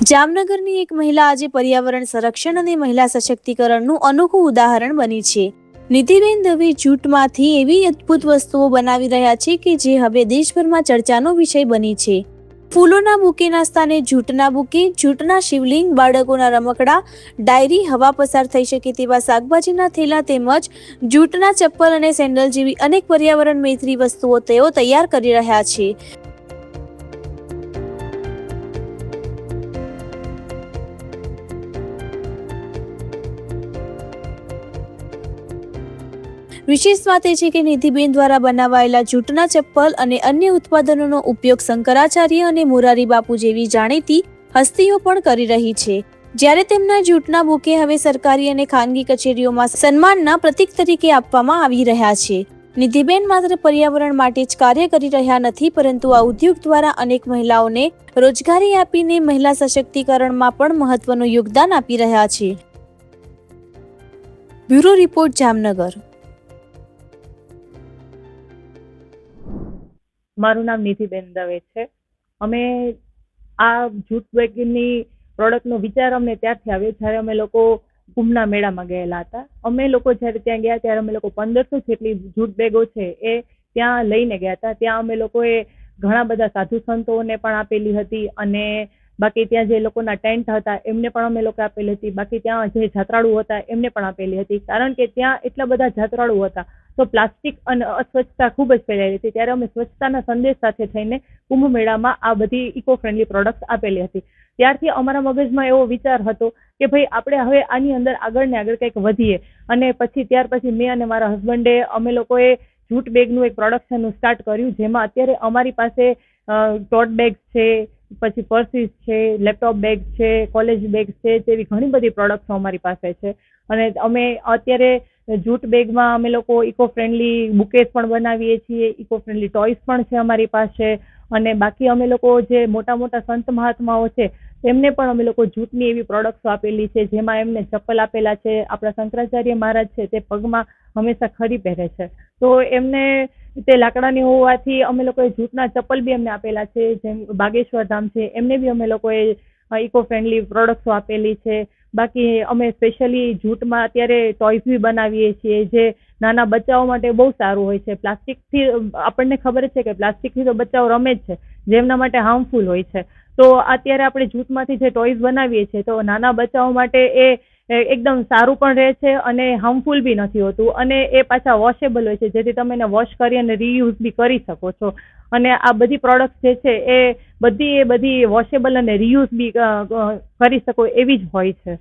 જામનગરની એક મહિલા આજે પર્યાવરણ સંરક્ષણ અને મહિલા સશક્તિકરણનું અનોખું ઉદાહરણ બની છે. નિધિબેન દવે જૂટમાંથી એવી અદ્ભુત વસ્તુઓ બનાવી રહ્યા છે કે જે હવે દેશભરમાં ચર્ચાનો વિષય બની છે. ફૂલોના બુકેના સ્થાને જૂટના બુકે, જૂટના શિવલિંગ, બાળકોના રમકડા, ડાયરી, હવા પસાર થઈ શકે તેવા શાકભાજીના થેલા તેમજ જૂટના ચપ્પલ અને સેન્ડલ જેવી અનેક પર્યાવરણ મૈત્રી વસ્તુઓ તેઓ તૈયાર કરી રહ્યા છે. વિશેષ વાત એ છે કે નિધિબેન દ્વારા બનાવાયેલા જૂટના ચપ્પલ અને અન્ય ઉત્પાદનોનો ઉપયોગ શંકરાચાર્ય અને મોરારી બાપુ જેવી જાણીતી હસ્તીઓ પણ કરી રહી છે. જ્યારે તેમના જૂટના બુકે હવે સરકારી અને ખાનગી કચેરીઓમાં સન્માનના પ્રતીક તરીકે આપવામાં આવી રહ્યા છે. નિધિબેન માત્ર પર્યાવરણ માટે જ કાર્ય કરી રહ્યા નથી, પરંતુ આ ઉદ્યોગ દ્વારા અનેક મહિલાઓને રોજગારી આપીને મહિલા સશક્તિકરણમાં પણ મહત્વનું યોગદાન આપી રહ્યા છે. Bureau report, Jamnagar. મારું નામ નિધિબેન દવે છે. અમે આ જૂટ બેગની પ્રોડક્ટનો વિચાર અમને ત્યારથી આવ્યો જ્યારે અમે લોકો કુંભના મેળામાં ગયેલા હતા. અમે લોકો જ્યારે ત્યાં ગયા ત્યારે અમે લોકો 1500 જેટલી જૂટ બેગો છે એ ત્યાં લઈને ગયા હતા. ત્યાં અમે લોકોએ ઘણા બધા સાધુ સંતોને પણ આપેલી હતી અને બાકી ત્યાં જે લોકોના ટેન્ટ હતા એમને પણ અમે લોકો આપેલી હતી. બાકી ત્યાં જે જાત્રાળુ હતા એમને પણ આપેલી હતી. કારણ કે ત્યાં એટલા બધા જાત્રાળુ હતા તો પ્લાસ્ટિક અને અસ્વચ્છતા ખૂબ જ ફેલાયેલી હતી. ત્યારે અમે સ્વચ્છતાના સંદેશ સાથે થઈને કુંભ મેળામાં આ બધી ઇકો ફ્રેન્ડલી પ્રોડક્ટ્સ આપેલી હતી. ત્યારથી અમારા મગજમાં એવો વિચાર હતો કે ભાઈ આપણે હવે આની અંદર આગળ ને આગળ કંઈક વધીએ. અને ત્યાર પછી મેં અને મારા હસબન્ડે અમે લોકોએ જૂટ બેગનું એક પ્રોડક્શનનું સ્ટાર્ટ કર્યું, જેમાં અત્યારે અમારી પાસે ટોટ બેગ્સ છે, પછી પર્સીસ છે, લેપટોપ બેગ્સ છે, કોલેજ બેગ્સ છે, તેવી ઘણી બધી પ્રોડક્ટ્સ અમારી પાસે છે. અને અમે અત્યારે જૂટ બેગમાં અમે લોકો ઇકો ફ્રેન્ડલી બુકેસ પણ બનાવીએ છીએ, ઇકો ફ્રેન્ડલી ટોયસ પણ છે અમારી પાસે. અને બાકી અમે લોકો જે મોટા મોટા સંત મહાત્માઓ છે તેમને પણ અમે લોકો જૂટની એવી પ્રોડક્ટ્સ આપેલી છે, જેમાં એમને ચપ્પલ આપેલા છે. આપણા શંકરાચાર્ય મહારાજ છે તે પગમાં હંમેશા ખરી પહેરે છે, તો એમને તે લાકડાની હોવાથી અમે લોકોએ જૂટના ચપ્પલ બી એમને આપેલા છે. જેમ બાગેશ્વર ધામ છે એમને બી અમે લોકોએ ઇકો ફ્રેન્ડલી પ્રોડક્ટ્સો આપેલી છે. બાકી અમે સ્પેશિયલી જૂટમાં અત્યારે ટોયસ બી બનાવીએ છીએ જે નાના બચ્ચાઓ માટે બહુ સારું હોય છે. પ્લાસ્ટિકથી આપણને ખબર છે કે પ્લાસ્ટિકથી તો બચ્ચાઓ રમે જ છે, જેમના માટે હાર્મફુલ હોય છે. તો અત્યારે આપણે જૂટમાંથી જે ટોયસ બનાવીએ છીએ તો નાના બચ્ચાઓ માટે એ એકદમ સારું પણ રહે છે અને હાર્મફુલ બી નથી હોતું. અને એ પાછા વોશેબલ હોય છે, જેથી તમે એને વોશ કરી અને રીયુઝ બી કરી શકો છો. અને આ બધી પ્રોડક્ટ્સ જે છે એ બધી વોશેબલ અને રીયુઝ બી કરી શકો એવી જ હોય છે.